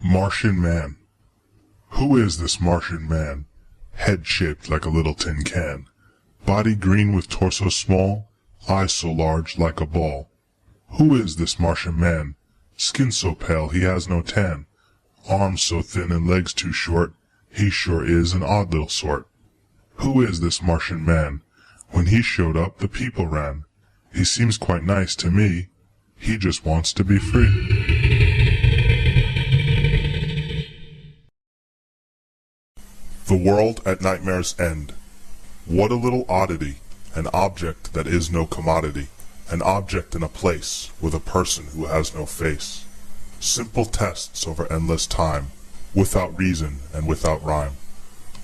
Martian Man. Who is this Martian man? Head shaped like a little tin can. Body green with torso small, eyes so large like a ball. Who is this Martian man? Skin so pale he has no tan. Arms so thin and legs too short, he sure is an odd little sort. Who is this Martian man? When he showed up, the people ran. He seems quite nice to me. He just wants to be free. The world at nightmare's end. What a little oddity, an object that is no commodity, an object in a place with a person who has no face. Simple tests over endless time, without reason and without rhyme.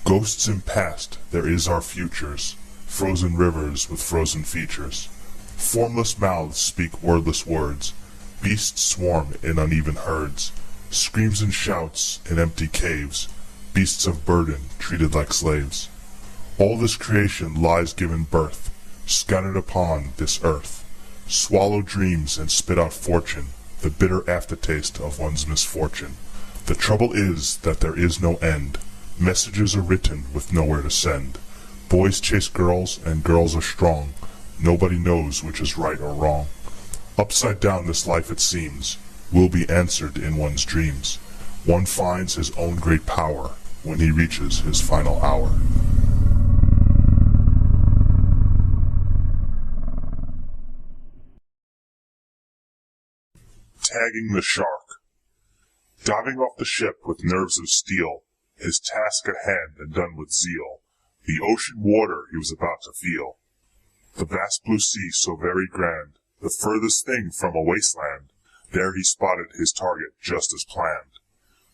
Ghosts in past, there is our futures, frozen rivers with frozen features. Formless mouths speak wordless words, beasts swarm in uneven herds, screams and shouts in empty caves, beasts of burden treated like slaves. All this creation lies given birth, scattered upon this earth. Swallow dreams and spit out fortune, the bitter aftertaste of one's misfortune. The trouble is that there is no end. Messages are written with nowhere to send. Boys chase girls and girls are strong. Nobody knows which is right or wrong. Upside down this life it seems will be answered in one's dreams. One finds his own great power when he reaches his final hour. Tagging the shark. Diving off the ship with nerves of steel, his task at hand and done with zeal, the ocean water he was about to feel. The vast blue sea so very grand, the furthest thing from a wasteland, there he spotted his target just as planned.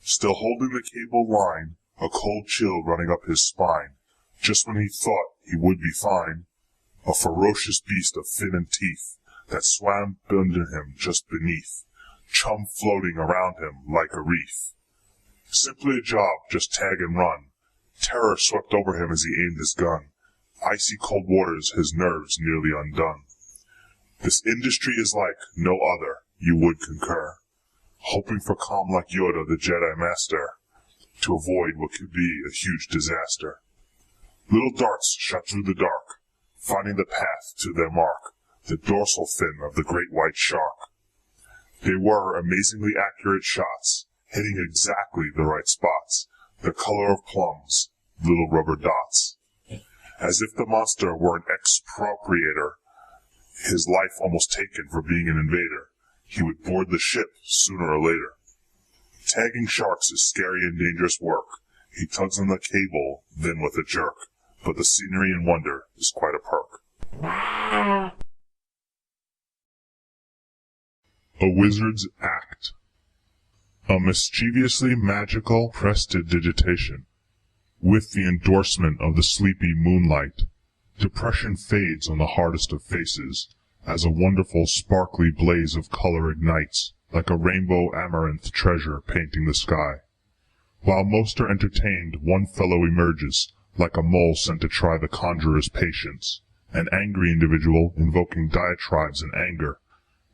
Still holding the cable line, a cold chill running up his spine, just when he thought he would be fine, a ferocious beast of fin and teeth that swam under him just beneath, chum floating around him like a reef. Simply a job, just tag and run. Terror swept over him as he aimed his gun. Icy cold waters, his nerves nearly undone. This industry is like no other, you would concur. Hoping for calm like Yoda, the Jedi Master, to avoid what could be a huge disaster. Little darts shot through the dark, finding the path to their mark, the dorsal fin of the great white shark. They were amazingly accurate shots, hitting exactly the right spots, the color of plums, little rubber dots. As if the monster were an expropriator, his life almost taken for being an invader, he would board the ship sooner or later. Tagging sharks is scary and dangerous work. He tugs on the cable, then with a jerk, but the scenery and wonder is quite a perk. A Wizard's Act. A mischievously magical prestidigitation. With the endorsement of the sleepy moonlight, depression fades on the hardest of faces, as a wonderful sparkly blaze of color ignites, like a rainbow amaranth treasure painting the sky. While most are entertained, one fellow emerges, like a mole sent to try the conjurer's patience, an angry individual invoking diatribes and anger,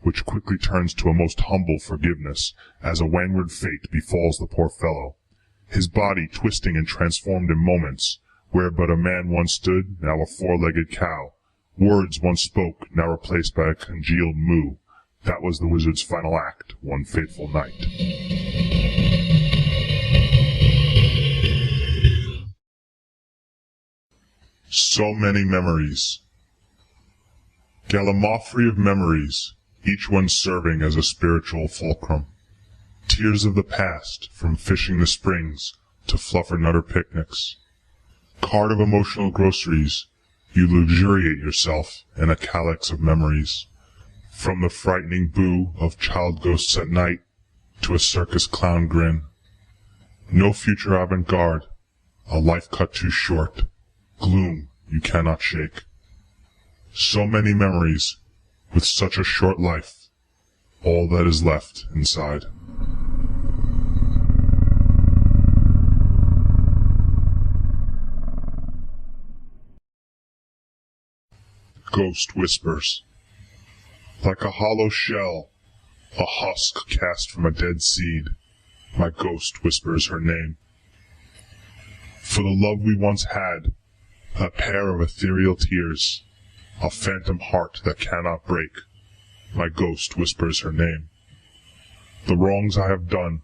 which quickly turns to a most humble forgiveness, as a wayward fate befalls the poor fellow. His body twisting and transformed in moments, where but a man once stood, now a four-legged cow. Words once spoke, now replaced by a congealed moo. That was the wizard's final act, one fateful night. So many memories. Gallimaufry of memories, each one serving as a spiritual fulcrum. Tears of the past, from fishing the springs to fluffernutter picnics. Cart of emotional groceries, you luxuriate yourself in a calyx of memories. From the frightening boo of child ghosts at night to a circus clown grin. No future avant-garde, a life cut too short, gloom you cannot shake. So many memories, with such a short life, all that is left inside. Ghost whispers. Like a hollow shell, a husk cast from a dead seed, my ghost whispers her name. For the love we once had, a pair of ethereal tears, a phantom heart that cannot break, my ghost whispers her name. The wrongs I have done,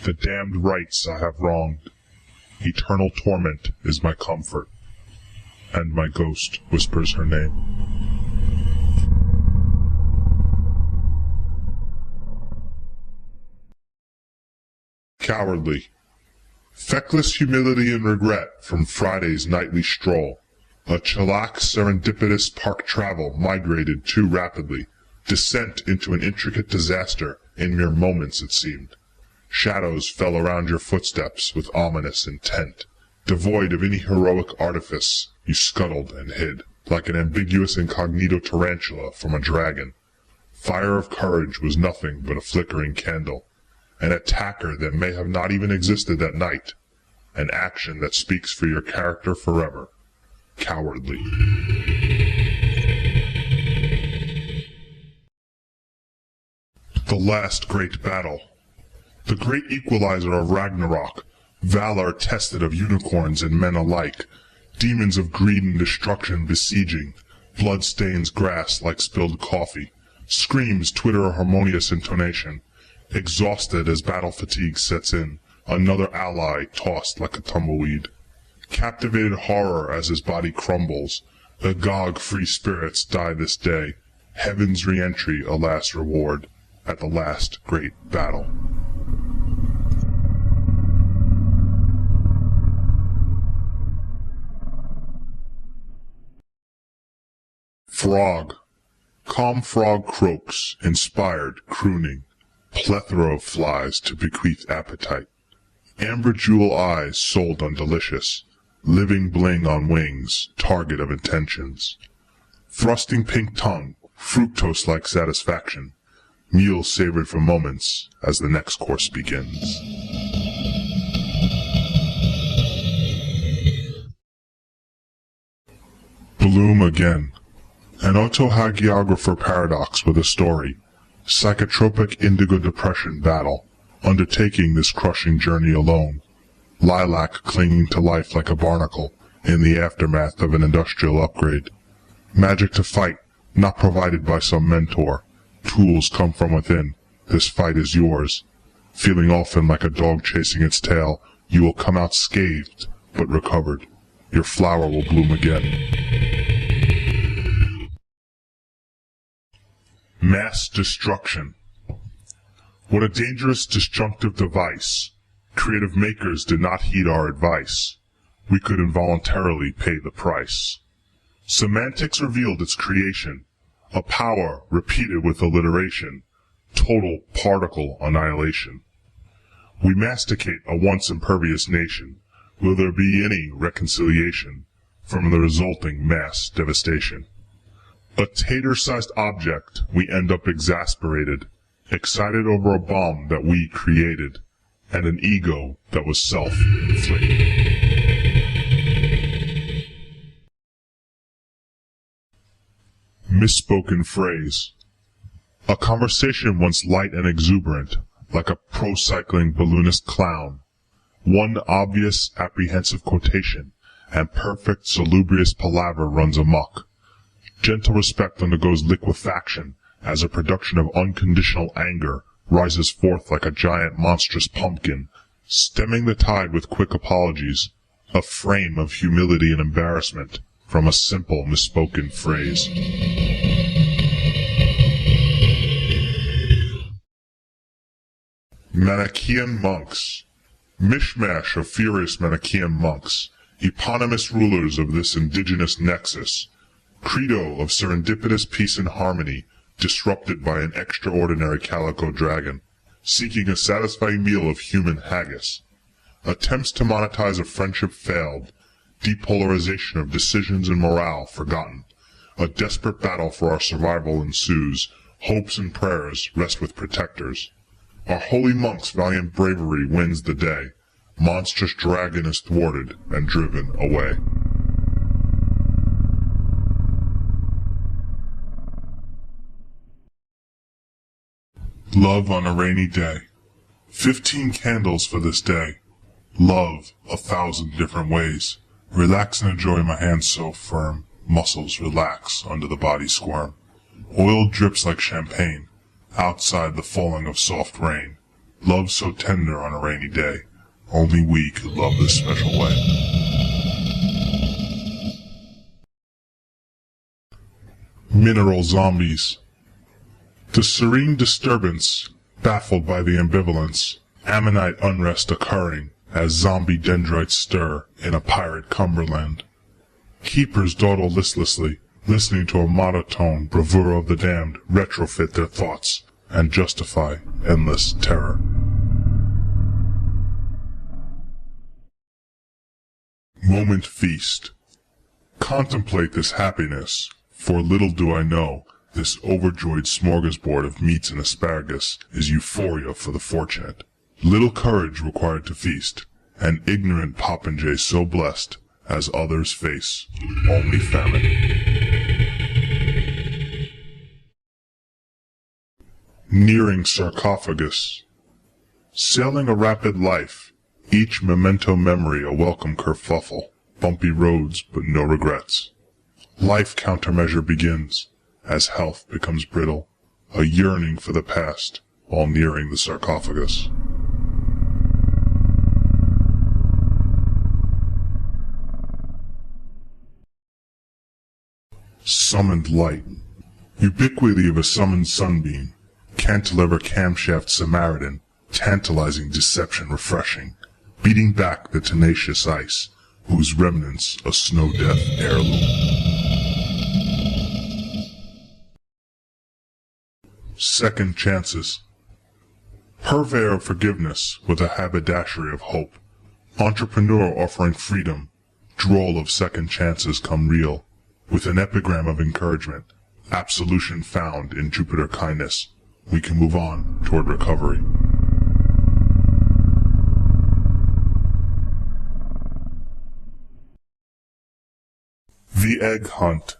the damned rights I have wronged, eternal torment is my comfort, and my ghost whispers her name. Cowardly. Feckless humility and regret from Friday's nightly stroll. A chillax serendipitous park travel migrated too rapidly. Descent into an intricate disaster in mere moments it seemed. Shadows fell around your footsteps with ominous intent. Devoid of any heroic artifice, you scuttled and hid, like an ambiguous incognito tarantula from a dragon. Fire of courage was nothing but a flickering candle. An attacker that may have not even existed that night. An action that speaks for your character forever. Cowardly. The last great battle. The great equalizer of Ragnarok. Valor tested of unicorns and men alike. Demons of greed and destruction besieging. Blood stains grass like spilled coffee. Screams twitter a harmonious intonation. Exhausted as battle fatigue sets in, another ally tossed like a tumbleweed. Captivated horror as his body crumbles, agog free spirits die this day, heaven's re-entry a last reward, at the last great battle. Frog. Calm frog croaks, inspired, crooning. Plethora of flies to bequeath appetite. Amber jewel eyes sold on delicious. Living bling on wings, target of intentions. Thrusting pink tongue, fructose-like satisfaction. Meal savored for moments as the next course begins. Bloom again. An autohagiographer paradox with a story. Psychotropic indigo depression battle, undertaking this crushing journey alone. Lilac clinging to life like a barnacle in the aftermath of an industrial upgrade. Magic to fight, not provided by some mentor. Tools come from within. This fight is yours. Feeling often like a dog chasing its tail, you will come out scathed, but recovered. Your flower will bloom again. Mass destruction. What a dangerous disjunctive device. Creative makers did not heed our advice. We could involuntarily pay the price. Semantics revealed its creation. A power repeated with alliteration. Total particle annihilation. We masticate a once impervious nation. Will there be any reconciliation from the resulting mass devastation? A tater-sized object, we end up exasperated, excited over a bomb that we created, and an ego that was self-inflicted. Misspoken phrase. A conversation once light and exuberant, like a pro-cycling balloonist clown. One obvious, apprehensive quotation, and perfect, salubrious palaver runs amok. Gentle respect undergoes liquefaction as a production of unconditional anger rises forth like a giant monstrous pumpkin, stemming the tide with quick apologies, a frame of humility and embarrassment from a simple misspoken phrase. Manichean Monks. Mishmash of furious Manichean monks, eponymous rulers of this indigenous nexus. Credo of serendipitous peace and harmony, disrupted by an extraordinary calico dragon, seeking a satisfying meal of human haggis. Attempts to monetize a friendship failed, depolarization of decisions and morale forgotten. A desperate battle for our survival ensues, hopes and prayers rest with protectors. Our holy monks' valiant bravery wins the day, monstrous dragon is thwarted and driven away. Love on a rainy day. 15 candles for this day. Love 1,000 different ways. Relax and enjoy my hands so firm. Muscles relax under the body squirm. Oil drips like champagne. Outside the falling of soft rain. Love so tender on a rainy day. Only we could love this special way. Mineral zombies. The serene disturbance, baffled by the ambivalence, ammonite unrest occurring as zombie dendrites stir in a pirate Cumberland. Keepers dawdle listlessly, listening to a monotone bravura of the damned retrofit their thoughts and justify endless terror. Moment feast. Contemplate this happiness, for little do I know, this overjoyed smorgasbord of meats and asparagus is euphoria for the fortunate. Little courage required to feast, an ignorant popinjay so blessed as others face only famine. Nearing Sarcophagus. Sailing a rapid life, each memento memory a welcome kerfuffle, bumpy roads but no regrets. Life countermeasure begins, as health becomes brittle, a yearning for the past while nearing the sarcophagus. Summoned light. Ubiquity of a summoned sunbeam. Cantilever camshaft Samaritan. Tantalizing deception refreshing. Beating back the tenacious ice, whose remnants a snow-death heirloom. Second chances. Purveyor of forgiveness with a haberdashery of hope. Entrepreneur offering freedom. Droll of second chances come real. With an epigram of encouragement, absolution found in Jupiter kindness, we can move on toward recovery. The Egg Hunt.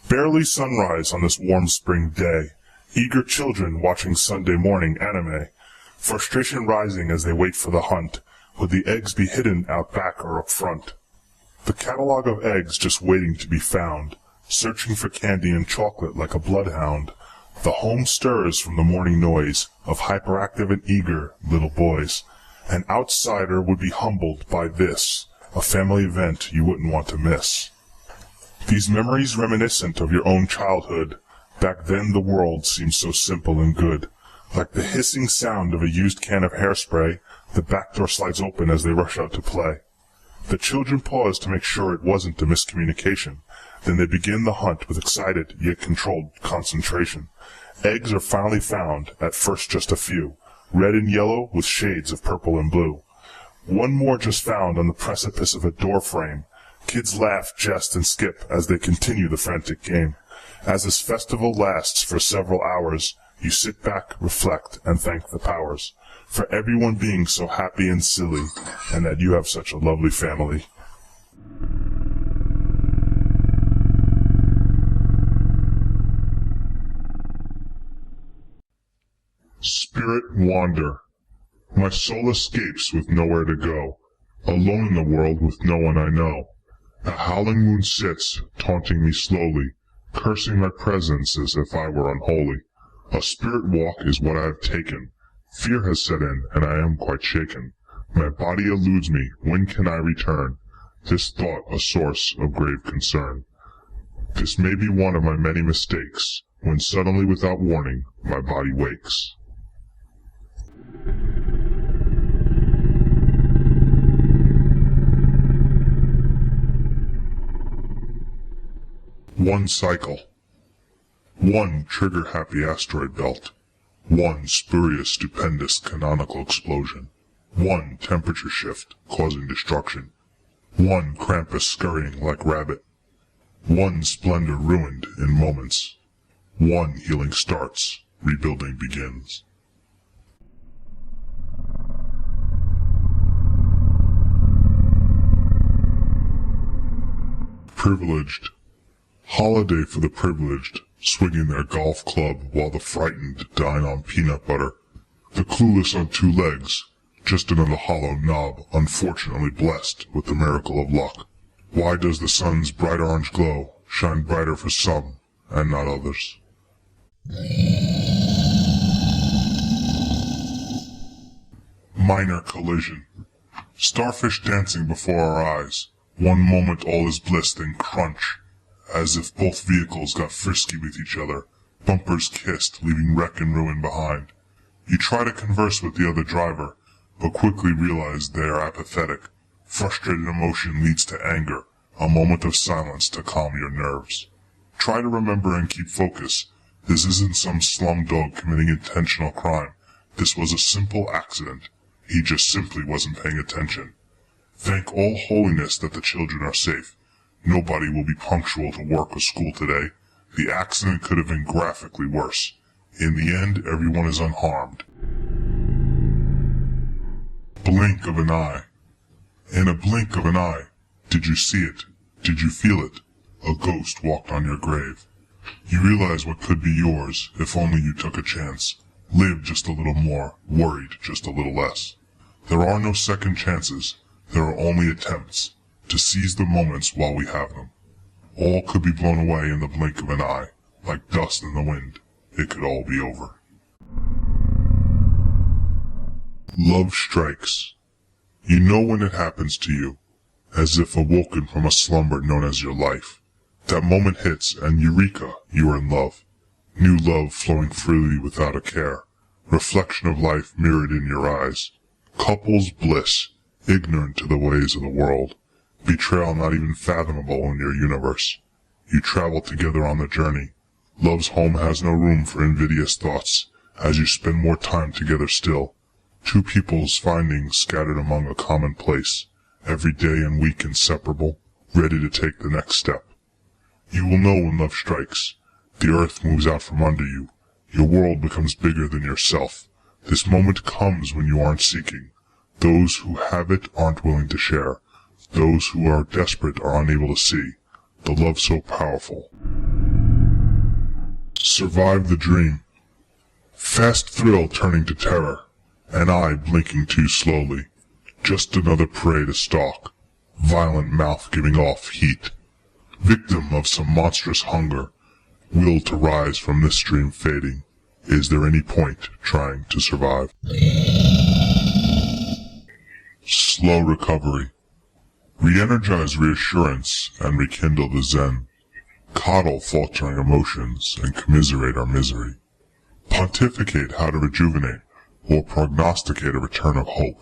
Barely sunrise on this warm spring day. Eager children watching Sunday morning anime. Frustration rising as they wait for the hunt. Would the eggs be hidden out back or up front? The catalog of eggs just waiting to be found, searching for candy and chocolate like a bloodhound. The home stirs from the morning noise of hyperactive and eager little boys. An outsider would be humbled by this, a family event you wouldn't want to miss. These memories reminiscent of your own childhood. Back then the world seemed so simple and good. Like the hissing sound of a used can of hairspray, the back door slides open as they rush out to play. The children pause to make sure it wasn't a miscommunication. Then they begin the hunt with excited yet controlled concentration. Eggs are finally found, at first just a few, red and yellow with shades of purple and blue. One more just found on the precipice of a door frame. Kids laugh, jest, and skip as they continue the frantic game. As this festival lasts for several hours, you sit back, reflect, and thank the powers for everyone being so happy and silly, and that you have such a lovely family. Spirit wander. My soul escapes with nowhere to go, alone in the world with no one I know. A howling moon sits, taunting me slowly, cursing my presence as if I were unholy. A spirit walk is what I have taken. Fear has set in, and I am quite shaken. My body eludes me. When can I return? This thought a source of grave concern. This may be one of my many mistakes, when suddenly without warning, my body wakes. One cycle. One trigger-happy asteroid belt. One spurious, stupendous, canonical explosion. One temperature shift, causing destruction. One Krampus scurrying like rabbit. One splendor ruined in moments. One healing starts, rebuilding begins. Priveleged. Holiday for the privileged, swinging their golf club while the frightened dine on peanut butter. The clueless on two legs, just another hollow knob, unfortunately blessed with the miracle of luck. Why does the sun's bright orange glow shine brighter for some and not others? Minor collision. Starfish dancing before our eyes. One moment all is bliss, then crunch, as if both vehicles got frisky with each other. Bumpers kissed, leaving wreck and ruin behind. You try to converse with the other driver, but quickly realize they are apathetic. Frustrated emotion leads to anger, a moment of silence to calm your nerves. Try to remember and keep focus. This isn't some slumdog committing intentional crime. This was a simple accident. He just simply wasn't paying attention. Thank all holiness that the children are safe. Nobody will be punctual to work or school today. The accident could have been graphically worse. In the end, everyone is unharmed. Blink of an eye. In a blink of an eye. Did you see it? Did you feel it? A ghost walked on your grave. You realize what could be yours if only you took a chance. Lived just a little more, worried just a little less. There are no second chances. There are only attempts to seize the moments while we have them. All could be blown away in the blink of an eye, like dust in the wind. It could all be over. Love strikes. You know when it happens to you, as if awoken from a slumber known as your life. That moment hits, and eureka, you are in love. New love flowing freely without a care. Reflection of life mirrored in your eyes. Couples bliss, ignorant to the ways of the world. Betrayal not even fathomable in your universe. You travel together on the journey. Love's home has no room for invidious thoughts, as you spend more time together still. Two people's findings scattered among a common place, every day and week inseparable, ready to take the next step. You will know when love strikes. The earth moves out from under you. Your world becomes bigger than yourself. This moment comes when you aren't seeking. Those who have it aren't willing to share. Those who are desperate are unable to see. The love so powerful. Survive the dream. Fast thrill turning to terror. An eye blinking too slowly. Just another prey to stalk. Violent mouth giving off heat. Victim of some monstrous hunger. Will to rise from this dream fading. Is there any point trying to survive? Slow recovery. Re-energize reassurance and rekindle the zen. Coddle faltering emotions and commiserate our misery. Pontificate how to rejuvenate or prognosticate a return of hope.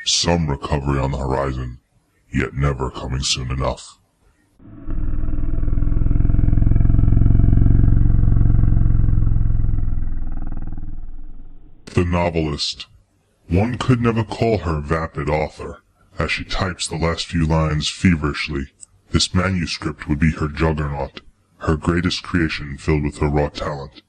Some recovery on the horizon, yet never coming soon enough. The Novelist. One could never call her vapid author, as she types the last few lines feverishly. This manuscript would be her juggernaut, her greatest creation filled with her raw talent.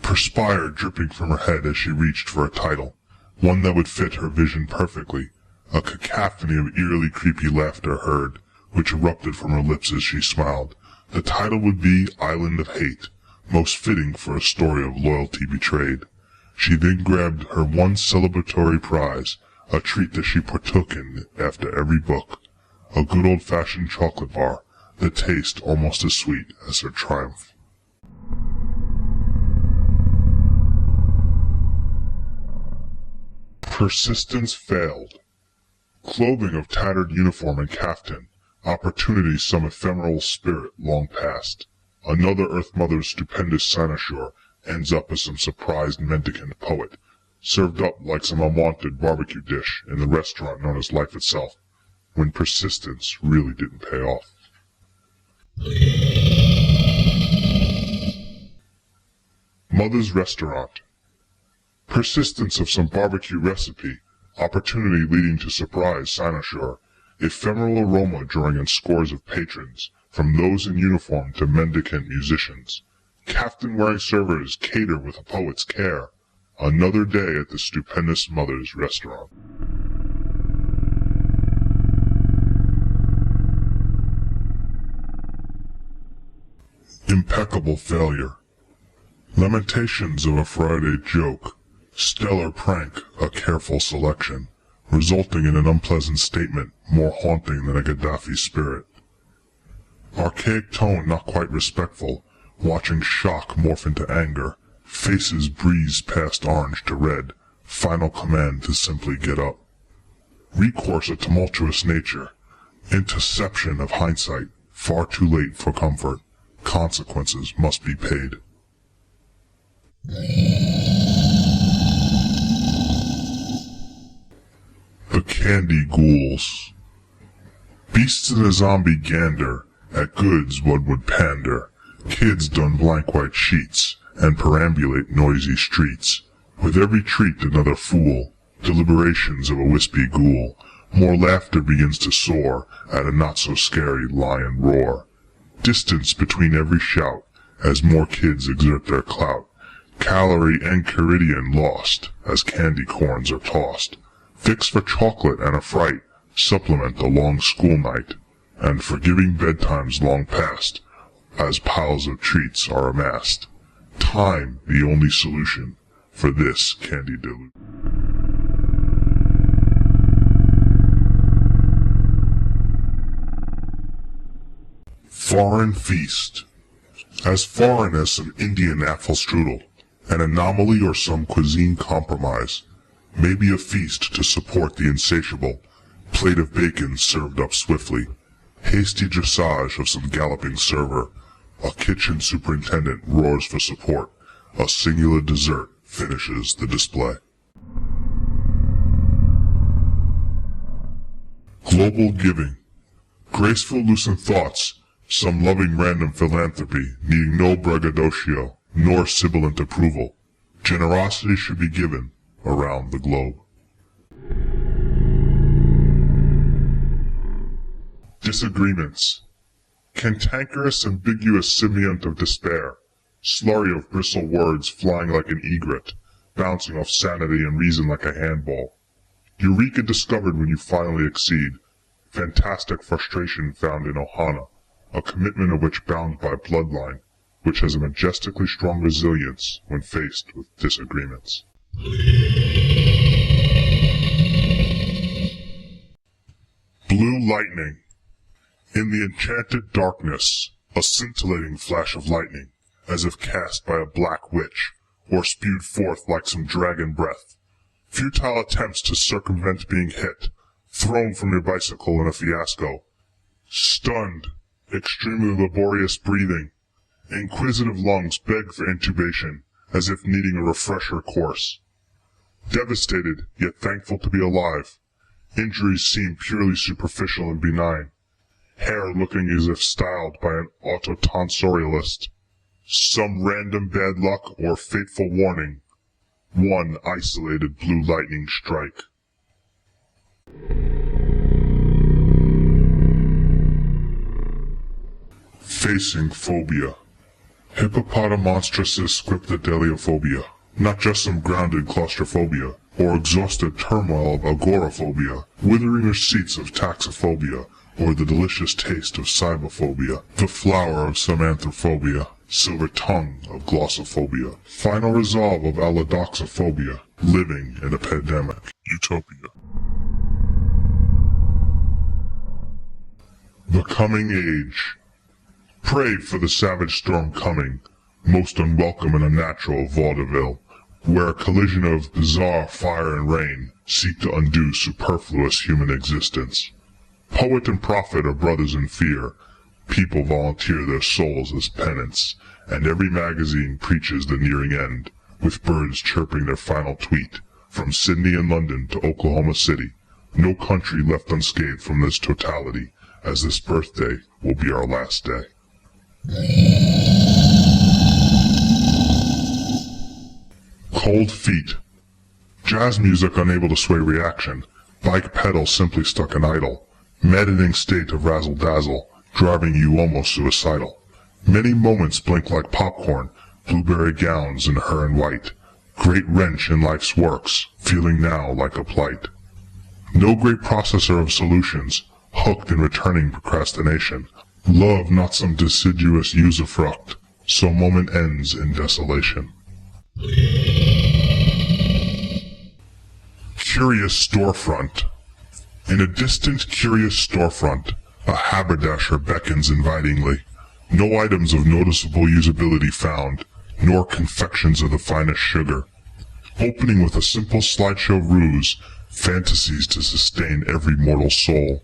Perspire dripping from her head as she reached for a title, one that would fit her vision perfectly. A cacophony of eerily creepy laughter heard, which erupted from her lips as she smiled. The title would be Island of Hate, most fitting for a story of loyalty betrayed. She then grabbed her one celebratory prize, a treat that she partook in after every book, a good old-fashioned chocolate bar, the taste almost as sweet as her triumph. Persistence failed. Clothing of tattered uniform and caftan, opportunity some ephemeral spirit long past. Another Earth Mother's stupendous cynosure ends up as some surprised mendicant poet, served up like some unwanted barbecue dish in the restaurant known as life itself, when persistence really didn't pay off. Mother's Restaurant. Persistence of some barbecue recipe, opportunity leading to surprise cynosure, ephemeral aroma drawing in scores of patrons, from those in uniform to mendicant musicians. Caftan-wearing servers cater with a poet's care. Another day at the stupendous Mother's Restaurant. Impeccable Failure. Lamentations of a Friday joke. Stellar prank, a careful selection, resulting in an unpleasant statement more haunting than a Gaddafi spirit. Archaic tone not quite respectful, watching shock morph into anger, faces breeze past orange to red, final command to simply get up. Recourse a tumultuous nature, interception of hindsight, far too late for comfort, consequences must be paid. The Candy Ghouls. Beasts in a zombie gander, at goods one would pander, kids don blank white sheets, and perambulate noisy streets, with every treat another fool, deliberations of a wispy ghoul, more laughter begins to soar, at a not-so-scary lion roar. Distance between every shout, as more kids exert their clout, calorie and caridian lost, as candy corns are tossed. Fix for chocolate and a fright, supplement the long school night, and forgiving bedtimes long past, as piles of treats are amassed. Time the only solution for this candy deluge. Foreign feast. As foreign as some Indian apple strudel, an anomaly or some cuisine compromise. Maybe a feast to support the insatiable, plate of bacon served up swiftly, hasty dressage of some galloping server, a kitchen superintendent roars for support, a singular dessert finishes the display. Global giving. Graceful lucent thoughts, some loving random philanthropy, needing no braggadocio, nor sibilant approval. Generosity should be given around the globe. Disagreements. Cantankerous, ambiguous simiont of despair, slurry of bristle words flying like an egret, bouncing off sanity and reason like a handball. Eureka discovered when you finally exceed, fantastic frustration found in Ohana, a commitment of which bound by bloodline, which has a majestically strong resilience when faced with disagreements. Blue lightning. In the enchanted darkness, a scintillating flash of lightning, as if cast by a black witch, or spewed forth like some dragon breath. Futile attempts to circumvent being hit, thrown from your bicycle in a fiasco. Stunned, extremely laborious breathing. Inquisitive lungs beg for intubation, as if needing a refresher course. Devastated, yet thankful to be alive. Injuries seem purely superficial and benign. Hair looking as if styled by an autotonsorialist. Some random bad luck or fateful warning. One isolated blue lightning strike. Facing phobia. Hippopotamonstruses scriptodeleophobia. Not just some grounded claustrophobia, or exhausted turmoil of agoraphobia, withering receipts of taxophobia, or the delicious taste of cybophobia, the flower of some anthrophobia, silver tongue of glossophobia, final resolve of allodoxophobia, living in a pandemic utopia. The coming age. Pray for the savage storm coming, most unwelcome and unnatural vaudeville, where a collision of bizarre fire and rain seek to undo superfluous human existence. Poet and prophet are brothers in fear. People volunteer their souls as penance, and every magazine preaches the nearing end, with birds chirping their final tweet. From Sydney and London to Oklahoma City, no country left unscathed from this totality, as this birthday will be our last day. Cold feet. Jazz music unable to sway reaction. Bike pedal simply stuck in idle. Maddening state of razzle-dazzle, driving you almost suicidal. Many moments blink like popcorn, blueberry gowns and her in white. Great wrench in life's works, feeling now like a plight. No great processor of solutions, hooked in returning procrastination. Love not some deciduous usufruct, so moment ends in desolation. Curious Storefront. In a distant, curious storefront, a haberdasher beckons invitingly. No items of noticeable usability found, nor confections of the finest sugar. Opening with a simple slideshow ruse, fantasies to sustain every mortal soul.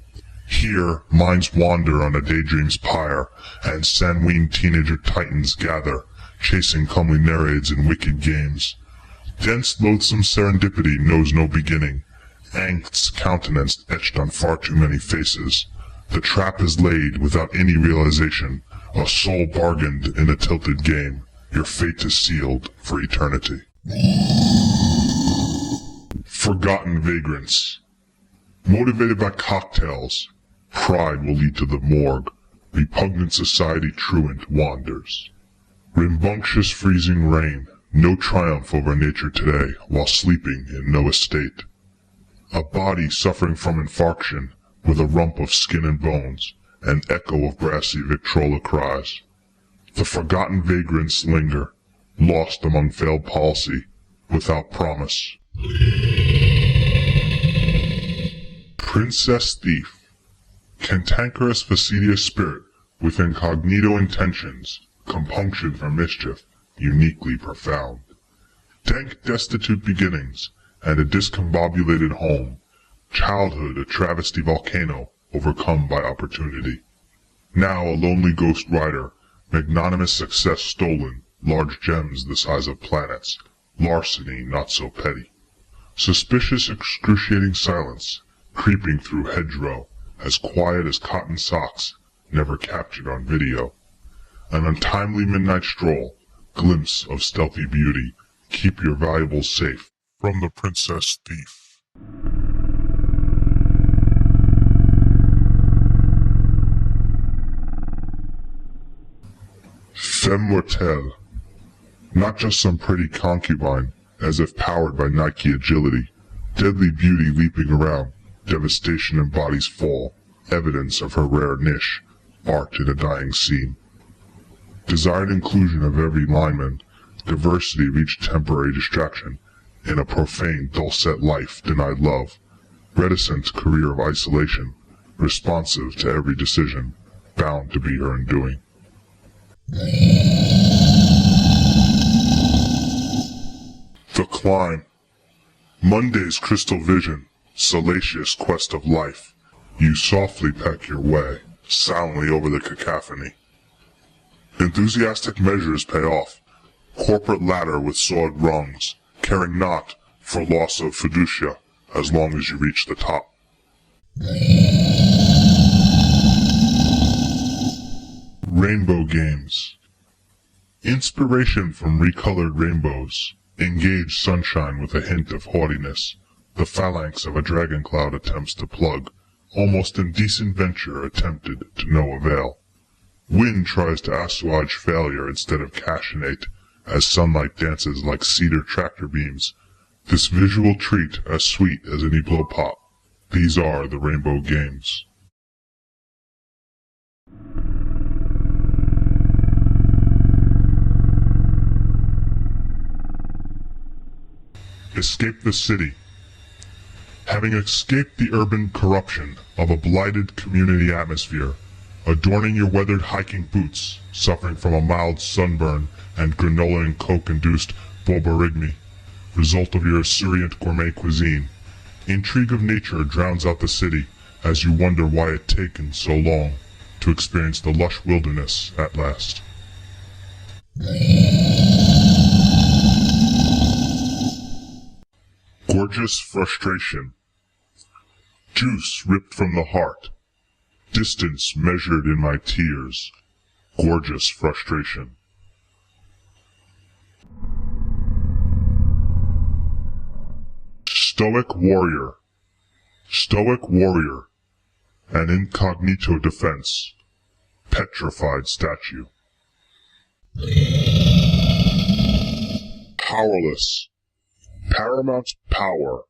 Here, minds wander on a daydream's pyre, and sanguine teenager titans gather, chasing comely nereids in wicked games. Dense, loathsome serendipity knows no beginning, angst's countenance etched on far too many faces. The trap is laid without any realization, a soul bargained in a tilted game. Your fate is sealed for eternity. Forgotten Vagrants. Motivated by cocktails, pride will lead to the morgue. Repugnant society truant wanders. Rambunctious freezing rain, no triumph over nature today, while sleeping in no estate. A body suffering from infarction, with a rump of skin and bones, an echo of brassy Victrola cries. The forgotten vagrants linger, lost among failed policy, without promise. Princess Thief. Cantankerous fastidious spirit, with incognito intentions, compunction for mischief, uniquely profound. Dank destitute beginnings, and a discombobulated home. Childhood a travesty volcano, overcome by opportunity. Now a lonely ghost rider, magnanimous success stolen, large gems the size of planets, larceny not so petty. Suspicious excruciating silence, creeping through hedgerow, as quiet as cotton socks, never captured on video. An untimely midnight stroll, glimpse of stealthy beauty, keep your valuables safe from the Princess Thief. Femme Mortelle. Not just some pretty concubine, as if powered by Nike agility. Deadly beauty leaping around, devastation in bodies fall, evidence of her rare niche, art in a dying scene. Desired inclusion of every lineman, diversity of each temporary distraction, in a profane, dull-set life denied love, reticent career of isolation, responsive to every decision, bound to be her undoing. The Climb. Monday's crystal vision, salacious quest of life. You softly peck your way, soundly over the cacophony. Enthusiastic measures pay off. Corporate ladder with sawed rungs, caring not for loss of fiducia as long as you reach the top. Rainbow Games. Inspiration from recolored rainbows. Engage sunshine with a hint of haughtiness. The phalanx of a dragon cloud attempts to plug. Almost indecent venture attempted to no avail. Wind tries to assuage failure instead of cachinnate, as sunlight dances like cedar tractor beams. This visual treat as sweet as any blow pop. These are the Rainbow Games. Escape the city. Having escaped the urban corruption of a blighted community atmosphere, adorning your weathered hiking boots, suffering from a mild sunburn and granola and coke-induced bulbarigmi, result of your Assyrian gourmet cuisine, intrigue of nature drowns out the city as you wonder why it taken so long to experience the lush wilderness at last. Gorgeous frustration. Juice ripped from the heart. Distance measured in my tears. Gorgeous frustration. Stoic warrior. Stoic warrior. An incognito defense. Petrified statue. Powerless. Paramount power.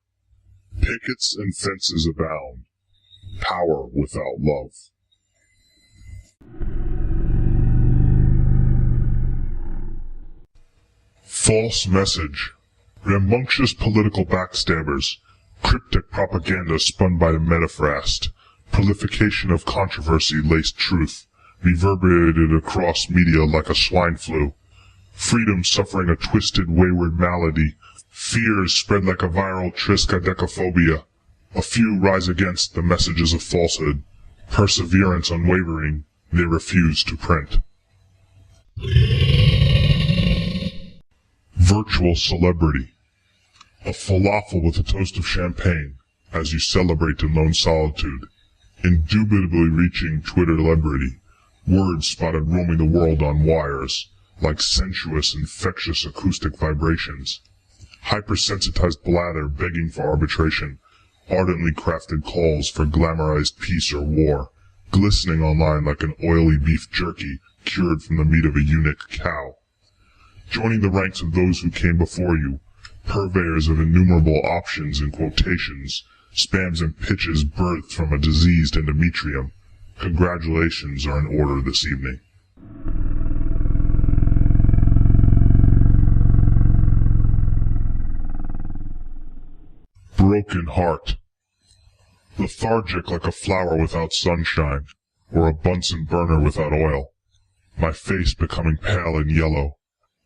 Pickets and fences abound. Power without love. False message. Rambunctious political backstabbers, Cryptic propaganda spun by the metaphrast. Prolification of controversy-laced truth, reverberated across media like a swine flu. Freedom suffering a twisted, wayward malady. Fears spread like a viral triskaidekaphobia. A few rise against the messages of falsehood. Perseverance unwavering, they refuse to print. Virtual celebrity. A falafel with a toast of champagne, as you celebrate in lone solitude. Indubitably reaching Twitter celebrity. Words spotted roaming the world on wires, like sensuous, infectious acoustic vibrations. Hypersensitized blather begging for arbitration. Ardently crafted calls for glamorized peace or war. Glistening online like an oily beef jerky cured from the meat of a eunuch cow. Joining the ranks of those who came before you, purveyors of innumerable options and quotations, spams and pitches birthed from a diseased endometrium. Congratulations are in order this evening. Broken heart. Lethargic like a flower without sunshine, or a Bunsen burner without oil. My face becoming pale and yellow,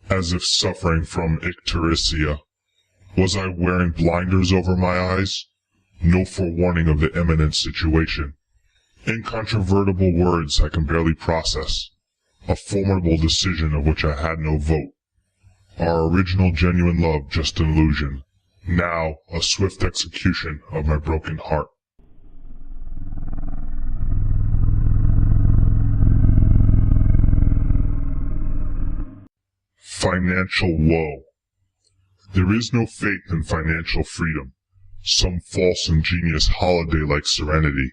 as if suffering from ictericia. Was I wearing blinders over my eyes? No forewarning of the imminent situation. Incontrovertible words I can barely process. A formidable decision of which I had no vote. Our original genuine love just an illusion. Now a swift execution of my broken heart. Financial woe. There is no faith in financial freedom. Some false ingenious holiday-like serenity.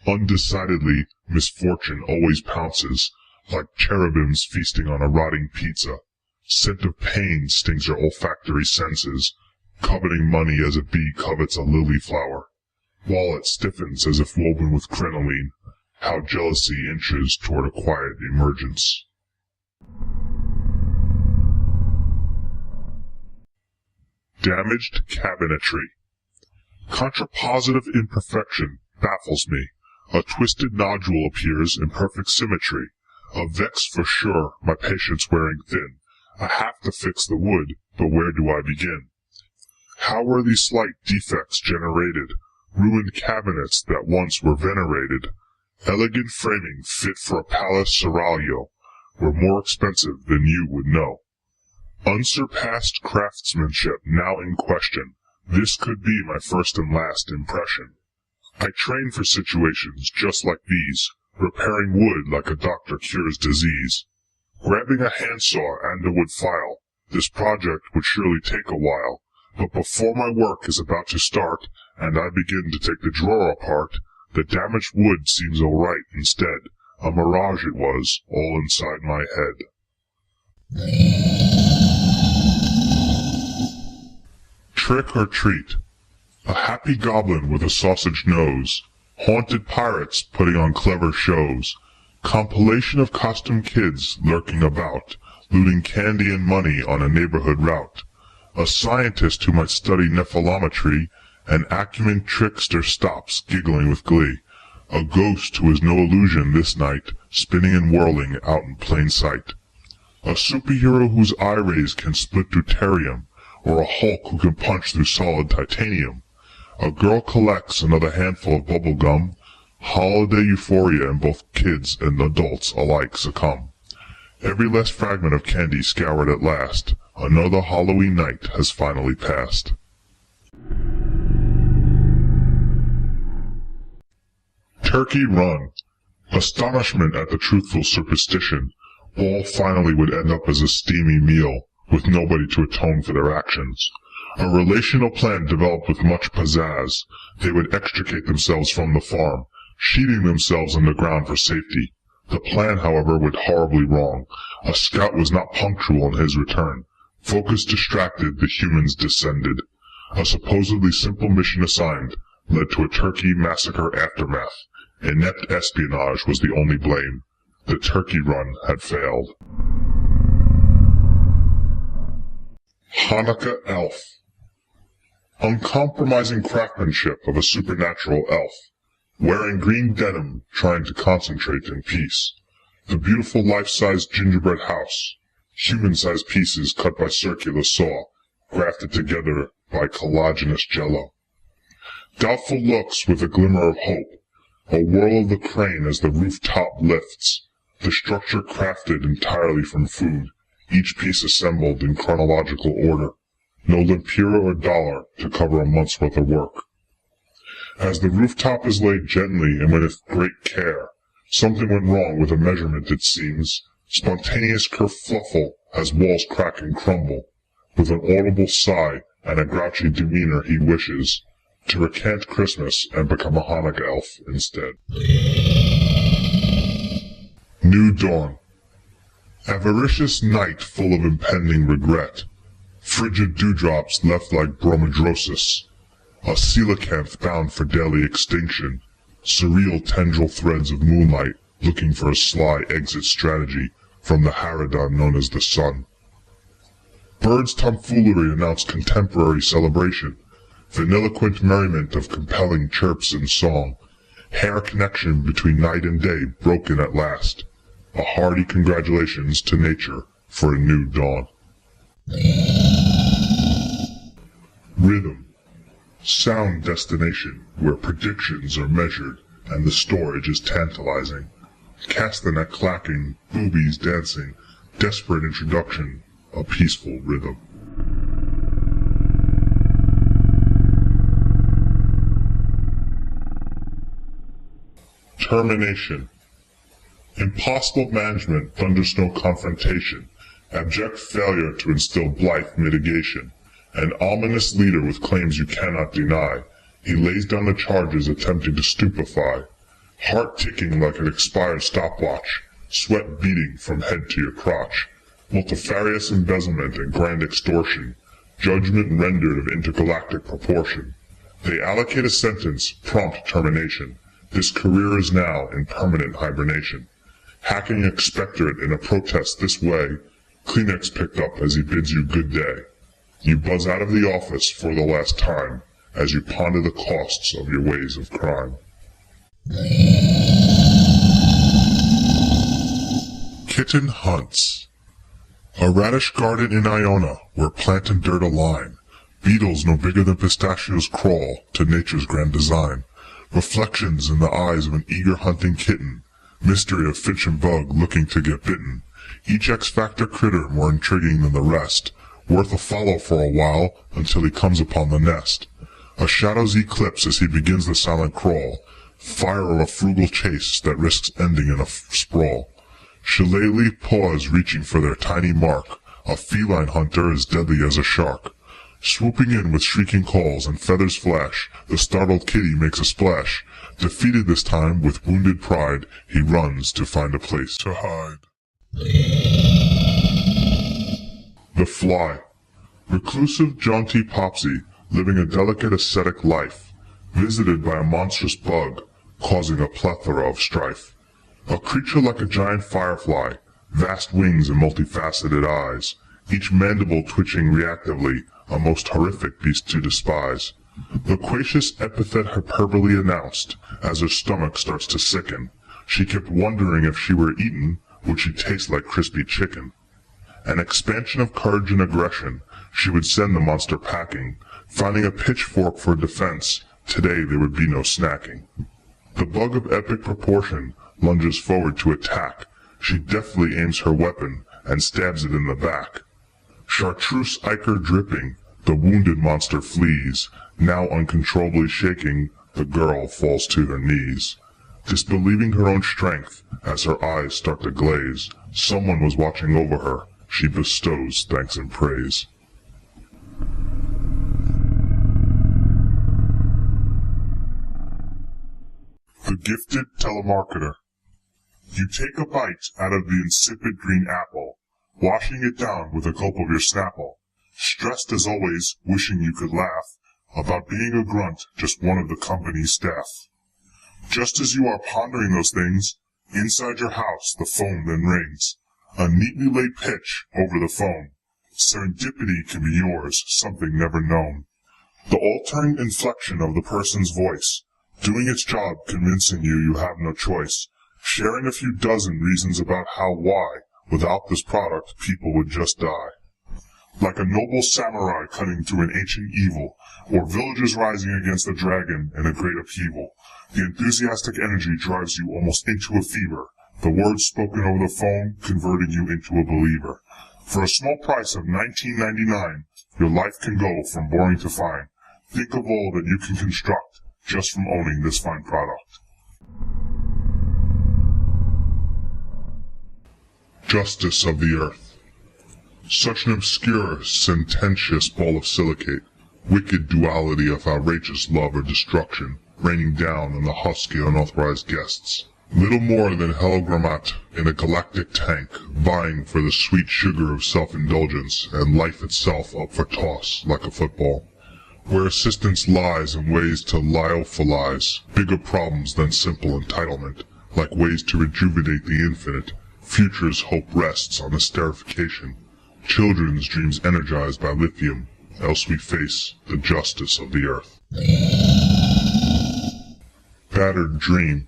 Undecidedly, misfortune always pounces, like cherubims feasting on a rotting pizza. Scent of pain stings your olfactory senses, coveting money as a bee covets a lily flower. Wallet stiffens as if woven with crinoline, how jealousy inches toward a quiet emergence. Damaged cabinetry. Contrapositive imperfection baffles me. A twisted nodule appears in perfect symmetry. A vex for sure, my patience wearing thin. I have to fix the wood, but where do I begin? How were these slight defects generated? Ruined cabinets that once were venerated. Elegant framing fit for a palace seraglio were more expensive than you would know. Unsurpassed craftsmanship now in question. This could be my first and last impression. I train for situations just like these, repairing wood like a doctor cures disease. Grabbing a handsaw and a wood file, this project would surely take a while, but before my work is about to start, and I begin to take the drawer apart, the damaged wood seems alright instead. A mirage it was, all inside my head. Trick or treat. A happy goblin with a sausage nose. Haunted pirates putting on clever shows. Compilation of costume kids lurking about, looting candy and money on a neighborhood route. A scientist who might study nephelometry. An acumen trickster stops, giggling with glee. A ghost who is no illusion this night, spinning and whirling out in plain sight. A superhero whose eye rays can split deuterium, or a Hulk who can punch through solid titanium. A girl collects another handful of bubble gum. Holiday euphoria, and both kids and adults alike succumb. Every last fragment of candy scoured at last. Another Halloween night has finally passed. Turkey Run. Astonishment at the truthful superstition. All finally would end up as a steamy meal, with nobody to atone for their actions. A relational plan developed with much pizzazz. They would extricate themselves from the farm, sheeting themselves on the ground for safety. The plan, however, went horribly wrong. A scout was not punctual in his return. Focus distracted, the humans descended. A supposedly simple mission assigned led to a turkey massacre aftermath. Inept espionage was the only blame. The turkey run had failed. Hanukkah Elf. Uncompromising craftsmanship of a supernatural elf, wearing green denim, trying to concentrate in peace. The beautiful life-size gingerbread house, human-sized pieces cut by circular saw, grafted together by collagenous jello. Doubtful looks with a glimmer of hope, a whirl of the crane as the rooftop lifts, the structure crafted entirely from food, each piece assembled in chronological order, no lempira or dollar to cover a month's worth of work. As the rooftop is laid gently and with great care, something went wrong with a measurement, it seems. Spontaneous kerfluffle as walls crack and crumble. With an audible sigh and a grouchy demeanor he wishes to recant Christmas and become a Hanukkah elf instead. New dawn. Avaricious night full of impending regret. Frigid dewdrops left like bromidrosis. A coelacanth bound for daily extinction. Surreal tendril threads of moonlight looking for a sly exit strategy from the harridan known as the sun. Birds' tomfoolery announced contemporary celebration. Vanilliquent merriment of compelling chirps and song. Hair connection between night and day broken at last. A hearty congratulations to nature for a new dawn. Rhythm. Sound destination where predictions are measured and the storage is tantalizing. Castanet clacking, boobies dancing, desperate introduction, a peaceful rhythm. Termination. Impossible management, thundersnow confrontation, abject failure to instill blithe mitigation, an ominous leader with claims you cannot deny. He lays down the charges attempting to stupefy, heart ticking like an expired stopwatch, sweat beating from head to your crotch, multifarious embezzlement and grand extortion, judgment rendered of intergalactic proportion. They allocate a sentence, prompt termination. This career is now in permanent hibernation. Hacking expectorate in a protest this way, Kleenex picked up as he bids you good day. You buzz out of the office for the last time as you ponder the costs of your ways of crime. Kitten hunts. A radish garden in Iona where plant and dirt align. Beetles no bigger than pistachios crawl to nature's grand design. Reflections in the eyes of an eager hunting kitten. Mystery of finch and bug looking to get bitten. Each X-Factor critter more intriguing than the rest. Worth a follow for a while until he comes upon the nest. A shadow's eclipse as he begins the silent crawl. Fire of a frugal chase that risks ending in a sprawl. Shillelagh paws reaching for their tiny mark. A feline hunter as deadly as a shark. Swooping in with shrieking calls and feathers flash, the startled kitty makes a splash. Defeated this time with wounded pride, he runs to find a place to hide. The fly. Reclusive, jaunty Popsy, living a delicate ascetic life, visited by a monstrous bug, causing a plethora of strife. A creature like a giant firefly, vast wings and multifaceted eyes, each mandible twitching reactively, a most horrific beast to despise. Loquacious epithet hyperbole announced, as her stomach starts to sicken. She kept wondering if she were eaten, would she taste like crispy chicken? An expansion of courage and aggression, she would send the monster packing. Finding a pitchfork for defense, today there would be no snacking. The bug of epic proportion lunges forward to attack. She deftly aims her weapon and stabs it in the back. Chartreuse ichor dripping, the wounded monster flees. Now uncontrollably shaking, the girl falls to her knees. Disbelieving her own strength, as her eyes start to glaze, someone was watching over her. She bestows thanks and praise. The gifted telemarketer. You take a bite out of the insipid green apple, washing it down with a gulp of your Snapple. Stressed as always, wishing you could laugh about being a grunt, just one of the company's staff. Just as you are pondering those things, inside your house the phone then rings. A neatly laid pitch over the phone. Serendipity can be yours, something never known. The altering inflection of the person's voice, doing its job convincing you have no choice, sharing a few dozen reasons about why, without this product, people would just die. Like a noble samurai cutting through an ancient evil, or villagers rising against a dragon in a great upheaval, the enthusiastic energy drives you almost into a fever, the words spoken over the phone converting you into a believer. For a small price of $19.99, your life can go from boring to fine. Think of all that you can construct just from owning this fine product. Justice of the Earth. Such an obscure, sententious ball of silicate, wicked duality of outrageous love or destruction, raining down on the husky unauthorized guests. Little more than Helgrammat in a galactic tank, vying for the sweet sugar of self-indulgence and life itself up for toss like a football. Where assistance lies in ways to lyophilize bigger problems than simple entitlement, like ways to rejuvenate the infinite. Future's hope rests on esterification, children's dreams energized by lithium, else we face the justice of the earth. Battered dream.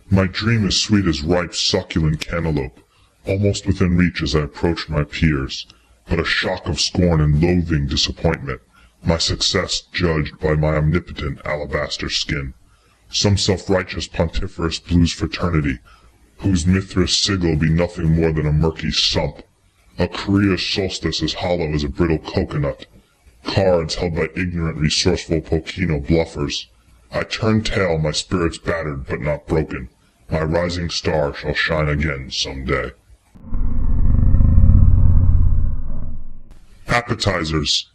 My dream is sweet as ripe, succulent cantaloupe, almost within reach as I approach my peers, but a shock of scorn and loathing disappointment, my success judged by my omnipotent alabaster skin. Some self-righteous pontiferous blues fraternity, whose Mithras sigil be nothing more than a murky sump, a career solstice as hollow as a brittle coconut, cards held by ignorant, resourceful Pokino bluffers. I turn tail, my spirits battered but not broken. My rising star shall shine again some day. Appetizers.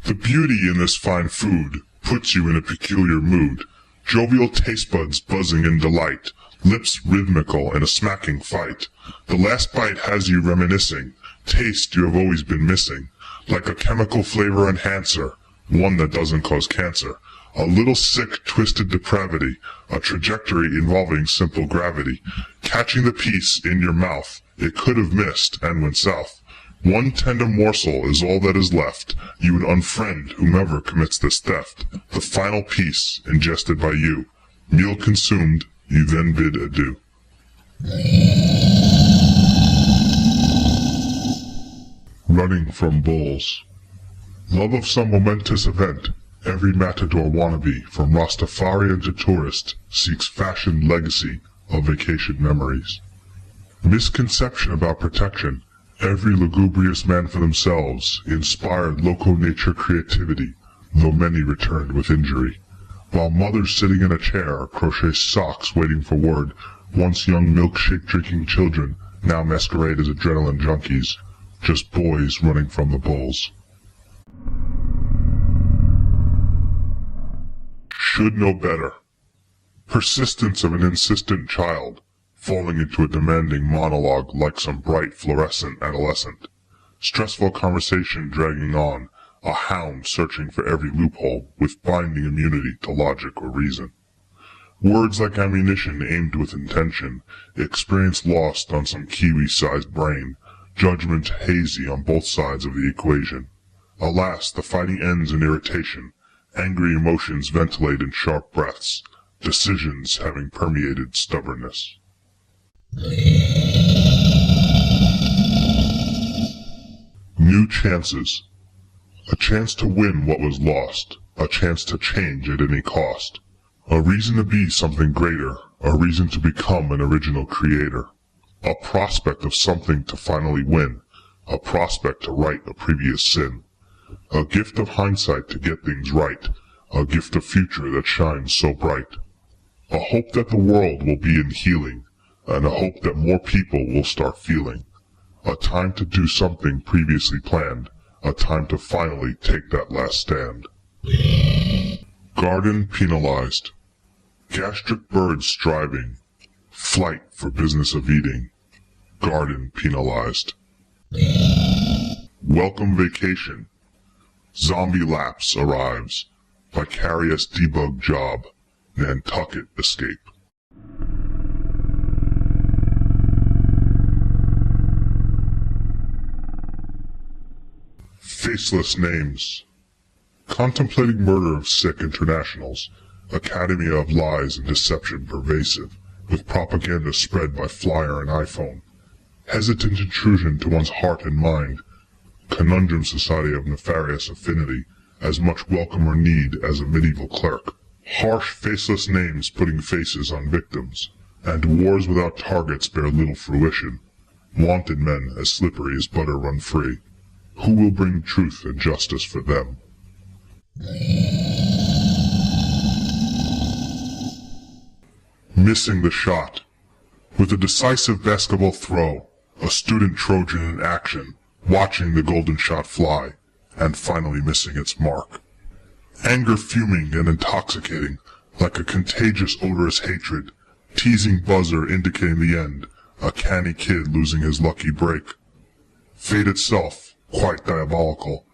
The beauty in this fine food puts you in a peculiar mood. Jovial taste buds buzzing in delight, lips rhythmical in a smacking fight. The last bite has you reminiscing, taste you have always been missing, like a chemical flavor enhancer, one that doesn't cause cancer. A little sick, twisted depravity, a trajectory involving simple gravity. Catching the piece in your mouth, it could have missed and went south. One tender morsel is all that is left. You would unfriend whomever commits this theft. The final piece ingested by you. Meal consumed, you then bid adieu. Running from bulls. Love of some momentous event. Every matador wannabe, from Rastafarian to tourist, seeks fashioned legacy of vacation memories. Misconception about protection. Every lugubrious man for themselves, inspired local nature creativity, though many returned with injury. While mothers sitting in a chair crochet socks waiting for word, once young milkshake drinking children now masquerade as adrenaline junkies, just boys running from the bulls. Should know better. Persistence of an insistent child, falling into a demanding monologue like some bright fluorescent adolescent. Stressful conversation dragging on, a hound searching for every loophole with binding immunity to logic or reason. Words like ammunition aimed with intention, experience lost on some kiwi-sized brain, judgment hazy on both sides of the equation. Alas, the fighting ends in irritation. Angry emotions ventilate in sharp breaths, decisions having permeated stubbornness. New chances. A chance to win what was lost, a chance to change at any cost. A reason to be something greater, a reason to become an original creator. A prospect of something to finally win, a prospect to right a previous sin. A gift of hindsight to get things right, a gift of future that shines so bright. A hope that the world will be in healing, and a hope that more people will start feeling. A time to do something previously planned, a time to finally take that last stand. Garden penalized. Gastric birds striving. Flight for business of eating. Garden penalized. Welcome vacation. Zombie lapse arrives. Vicarious debug job. Nantucket escape. Faceless names. Contemplating murder of sick internationals, academy of lies and deception pervasive, with propaganda spread by flyer and iPhone. Hesitant intrusion to one's heart and mind. Conundrum society of nefarious affinity, as much welcome or need as a medieval clerk. Harsh, faceless names putting faces on victims, and wars without targets bear little fruition. Wanted men as slippery as butter run free. Who will bring truth and justice for them? Missing the shot. With a decisive basketball throw, a student Trojan in action, watching the golden shot fly, and finally missing its mark. Anger fuming and intoxicating, like a contagious odorous hatred, teasing buzzer indicating the end, a canny kid losing his lucky break. Fate itself, quite diabolical,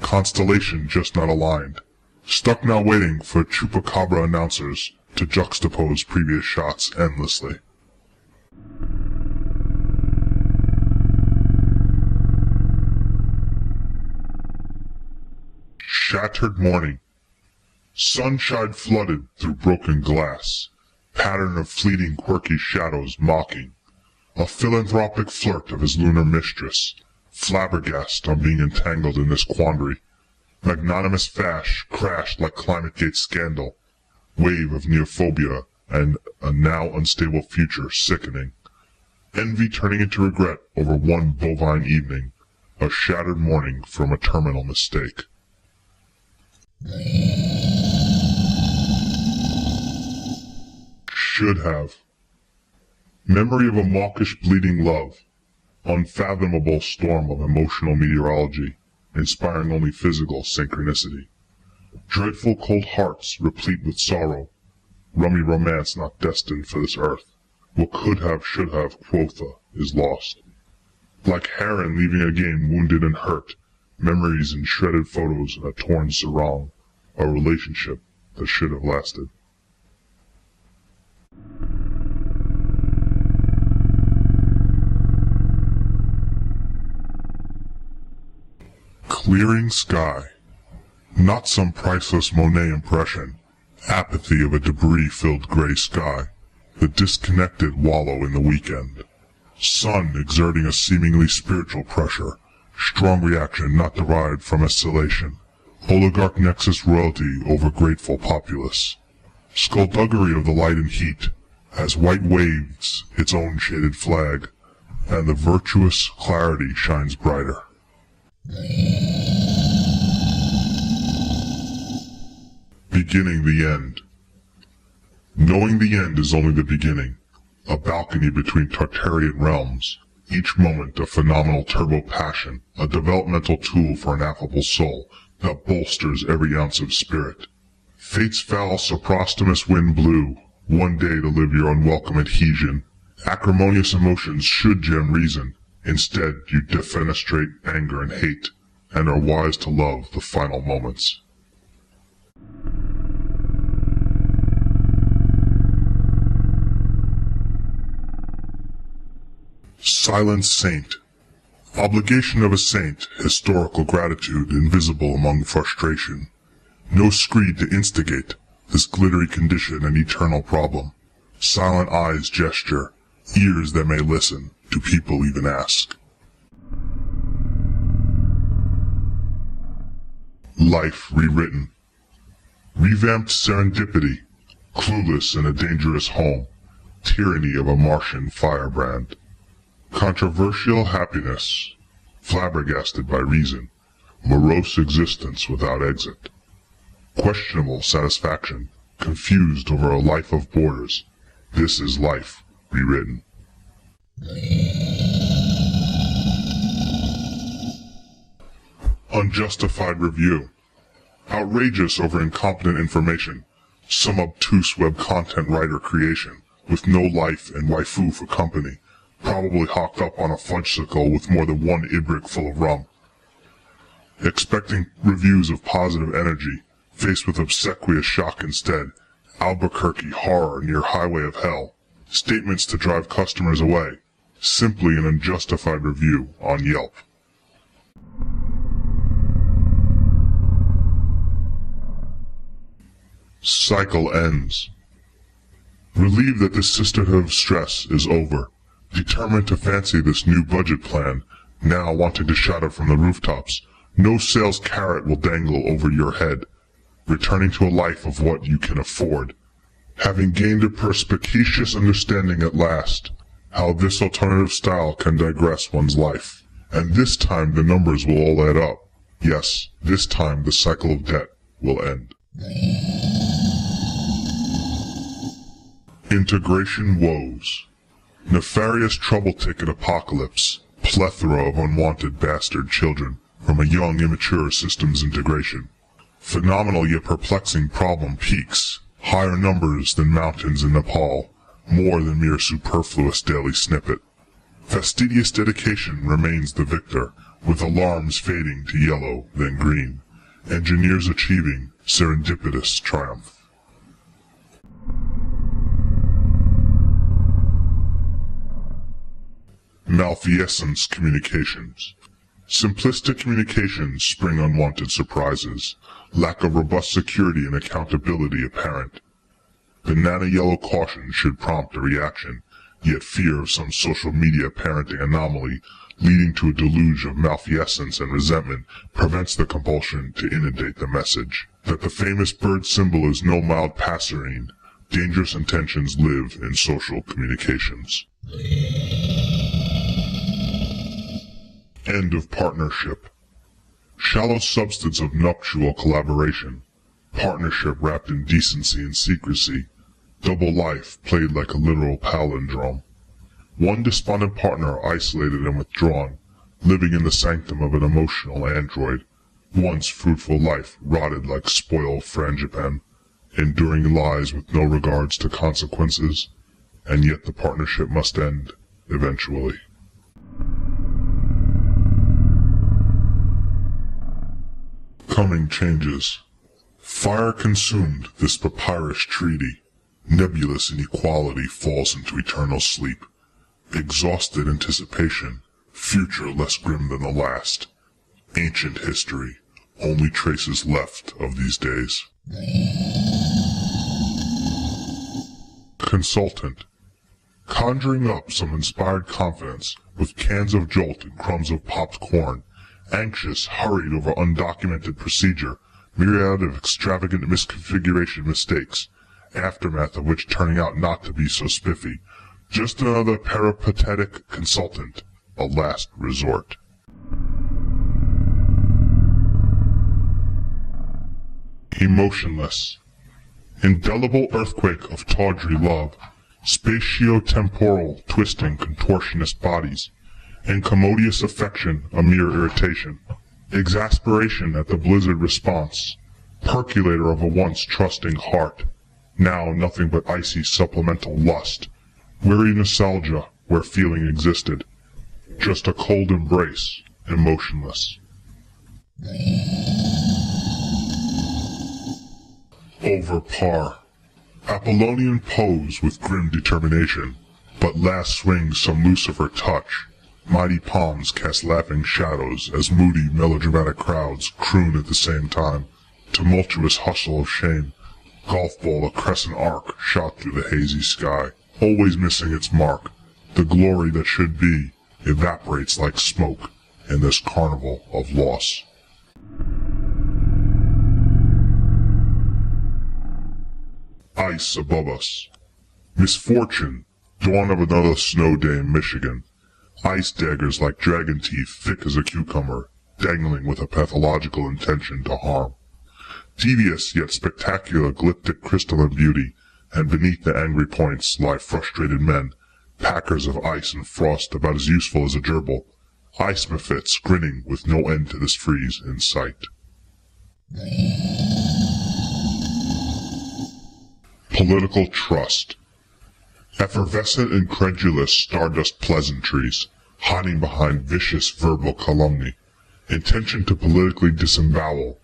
constellation just not aligned. Stuck now waiting for chupacabra announcers to juxtapose previous shots endlessly. Shattered morning. Sunshine flooded through broken glass. Pattern of fleeting quirky shadows mocking. A philanthropic flirt of his lunar mistress. Flabbergasted on being entangled in this quandary. Magnanimous fash crashed like ClimateGate scandal. Wave of neophobia and a now unstable future sickening. Envy turning into regret over one bovine evening. A shattered morning from a terminal mistake. Should have. Memory of a mawkish bleeding love. Unfathomable storm of emotional meteorology, inspiring only physical synchronicity. Dreadful cold hearts replete with sorrow. Rummy romance not destined for this earth. What could have, should have, quotha, is lost. Like heron leaving a game wounded and hurt. Memories and shredded photos and a torn sarong. A relationship that should have lasted. Clearing sky. Not some priceless Monet impression. Apathy of a debris-filled gray sky. The disconnected wallow in the weekend. Sun exerting a seemingly spiritual pressure. Strong reaction not derived from escalation. Oligarch nexus royalty over grateful populace. Skullduggery of the light and heat, as white waves its own shaded flag, and the virtuous clarity shines brighter. Beginning the end. Knowing the end is only the beginning, a balcony between Tartarian realms, each moment a phenomenal turbo passion, a developmental tool for an affable soul that bolsters every ounce of spirit. Fate's foul soprostomous wind blew, one day to live your unwelcome adhesion. Acrimonious emotions should gem reason, instead you defenestrate anger and hate, and are wise to love the final moments. Silent Saint. Obligation of a saint, historical gratitude invisible among frustration. No screed to instigate this glittery condition and eternal problem. Silent eyes gesture, ears that may listen, do people even ask? Life rewritten. Revamped serendipity, clueless in a dangerous home. Tyranny of a Martian firebrand. Controversial happiness, flabbergasted by reason, morose existence without exit. Questionable satisfaction, confused over a life of borders. This is life, rewritten. Unjustified review. Outrageous over incompetent information, some obtuse web content writer creation, with no life and waifu for company. Probably hawked up on a fudgesicle with more than one ibrick full of rum. Expecting reviews of positive energy, faced with obsequious shock instead. Albuquerque horror near highway of hell. Statements to drive customers away. Simply an unjustified review on Yelp. Cycle ends. Relieved that the sisterhood of stress is over, determined to fancy this new budget plan, now wanting to shout it from the rooftops, no sales carrot will dangle over your head, returning to a life of what you can afford. Having gained a perspicacious understanding at last, how this alternative style can digress one's life. And this time the numbers will all add up. Yes, this time the cycle of debt will end. Integration woes. Nefarious trouble ticket apocalypse. Plethora of unwanted bastard children from a young immature systems integration. Phenomenal yet perplexing problem peaks. Higher numbers than mountains in Nepal. More than mere superfluous daily snippet. Fastidious dedication remains the victor, with alarms fading to yellow, then green. Engineers achieving serendipitous triumph. Malfeasance communications. Simplistic communications spring unwanted surprises. Lack of robust security and accountability apparent. Banana yellow caution should prompt a reaction, yet fear of some social media parenting anomaly leading to a deluge of malfeasance and resentment prevents the compulsion to inundate the message. That the famous bird symbol is no mild passerine. Dangerous intentions live in social communications. End of partnership. Shallow substance of nuptial collaboration. Partnership wrapped in decency and secrecy. Double life played like a literal palindrome. One despondent partner isolated and withdrawn, living in the sanctum of an emotional android. Once fruitful life rotted like spoiled frangipan, enduring lies with no regards to consequences, and yet the partnership must end, eventually. Coming changes. Fire consumed this papyrus treaty. Nebulous inequality falls into eternal sleep. Exhausted anticipation, future less grim than the last. Ancient history, only traces left of these days. Consultant. Conjuring up some inspired confidence with cans of Jolt and crumbs of popped corn. Anxious, hurried over undocumented procedure, myriad of extravagant misconfiguration mistakes, aftermath of which turning out not to be so spiffy. Just another peripatetic consultant, a last resort. Emotionless. Indelible earthquake of tawdry love, spatio-temporal twisting contortionist bodies, incommodious affection a mere irritation, exasperation at the blizzard response, percolator of a once trusting heart, now nothing but icy supplemental lust, weary nostalgia where feeling existed, just a cold embrace, emotionless. Over par. Apollonian pose with grim determination, but last swings some Lucifer touch. Mighty palms cast laughing shadows as moody, melodramatic crowds croon at the same time. Tumultuous hustle of shame. Golf ball a crescent arc shot through the hazy sky, always missing its mark. The glory that should be evaporates like smoke in this carnival of loss. Ice above us. Misfortune. Dawn of another snow day in Michigan. Ice daggers like dragon teeth thick as a cucumber, dangling with a pathological intention to harm. Devious yet spectacular glyptic crystalline beauty, and beneath the angry points lie frustrated men, packers of ice and frost about as useful as a gerbil, ice mephits grinning with no end to this freeze in sight. Political trust. Effervescent incredulous stardust pleasantries, hiding behind vicious verbal calumny, intention to politically disembowel,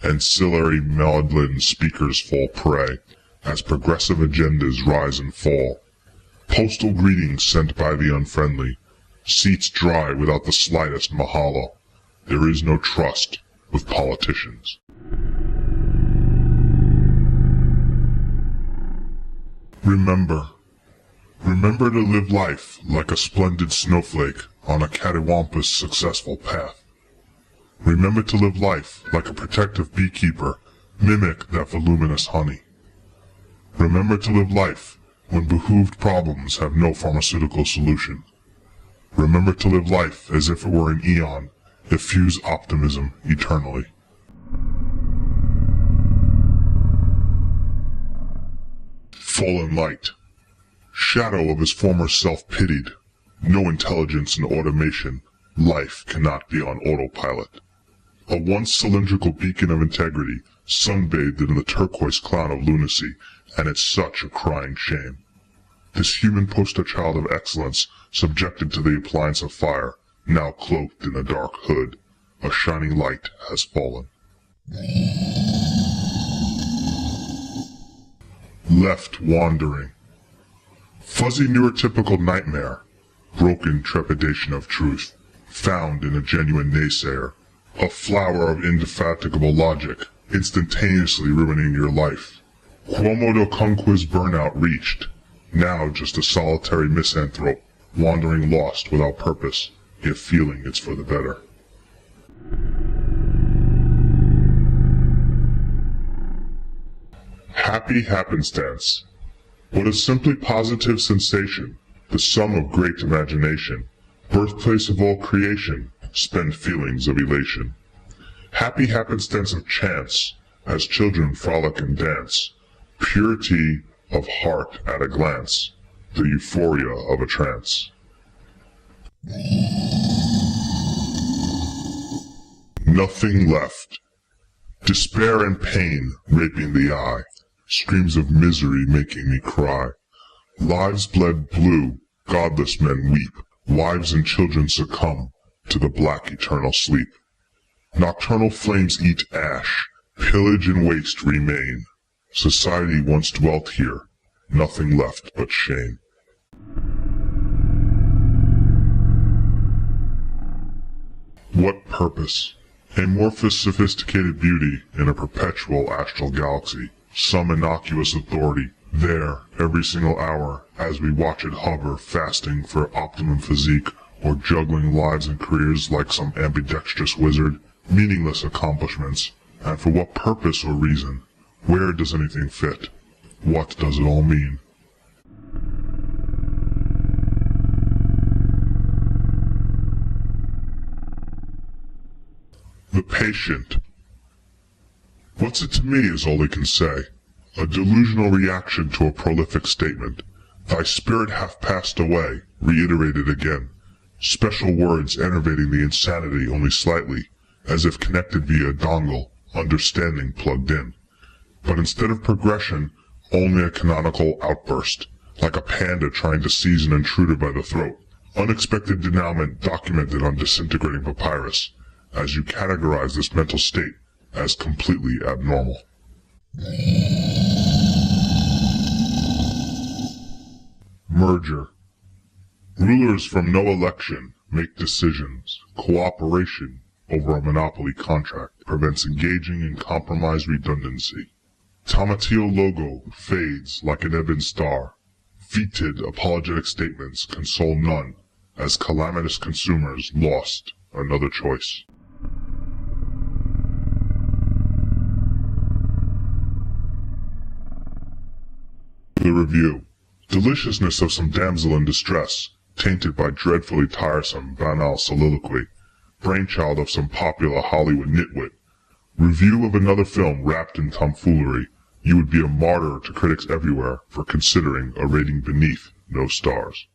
ancillary maudlin speakers fall prey, as progressive agendas rise and fall. Postal greetings sent by the unfriendly, seats dry without the slightest mahalo. There is no trust with politicians. Remember. Remember to live life like a splendid snowflake on a cattywampus successful path. Remember to live life like a protective beekeeper, mimic that voluminous honey. Remember to live life when behooved problems have no pharmaceutical solution. Remember to live life as if it were an eon, diffuse optimism eternally. Fallen light. Shadow of his former self pitied. No intelligence in automation. Life cannot be on autopilot. A once cylindrical beacon of integrity, sunbathed in the turquoise cloud of lunacy, and it's such a crying shame. This human poster child of excellence, subjected to the appliance of fire, now cloaked in a dark hood, a shining light has fallen. Left wandering. Fuzzy neurotypical nightmare, broken trepidation of truth, found in a genuine naysayer, a flower of indefatigable logic, instantaneously ruining your life. Quomo do conquist burnout reached, now just a solitary misanthrope, wandering lost without purpose, yet feeling it's for the better. Happy happenstance. What a simply positive sensation, the sum of great imagination, birthplace of all creation, spend feelings of elation. Happy happenstance of chance, as children frolic and dance, purity of heart at a glance, the euphoria of a trance. Nothing left. Despair and pain raping the eye, screams of misery making me cry. Lives bled blue, godless men weep, wives and children succumb to the black eternal sleep. Nocturnal flames eat ash, pillage and waste remain. Society once dwelt here, nothing left but shame. What purpose? Amorphous sophisticated beauty in a perpetual astral galaxy. Some innocuous authority, there, every single hour, as we watch it hover, fasting for optimum physique, or juggling lives and careers like some ambidextrous wizard. Meaningless accomplishments, and for what purpose or reason? Where does anything fit? What does it all mean? The patient. What's it to me is all he can say. A delusional reaction to a prolific statement. Thy spirit hath passed away, reiterated again. Special words enervating the insanity only slightly, as if connected via a dongle, understanding plugged in. But instead of progression, only a canonical outburst, like a panda trying to seize an intruder by the throat. Unexpected denouement documented on disintegrating papyrus, as you categorize this mental state as completely abnormal. Merger. Rulers from no election make decisions. Cooperation over a monopoly contract prevents engaging in compromise redundancy. Tomatillo logo fades like an ebon star. Fetid apologetic statements console none, as calamitous consumers lost another choice. The review. Deliciousness of some damsel in distress, tainted by dreadfully tiresome banal soliloquy. Brainchild of some popular Hollywood nitwit. Review of another film wrapped in tomfoolery. You would be a martyr to critics everywhere for considering a rating beneath no stars.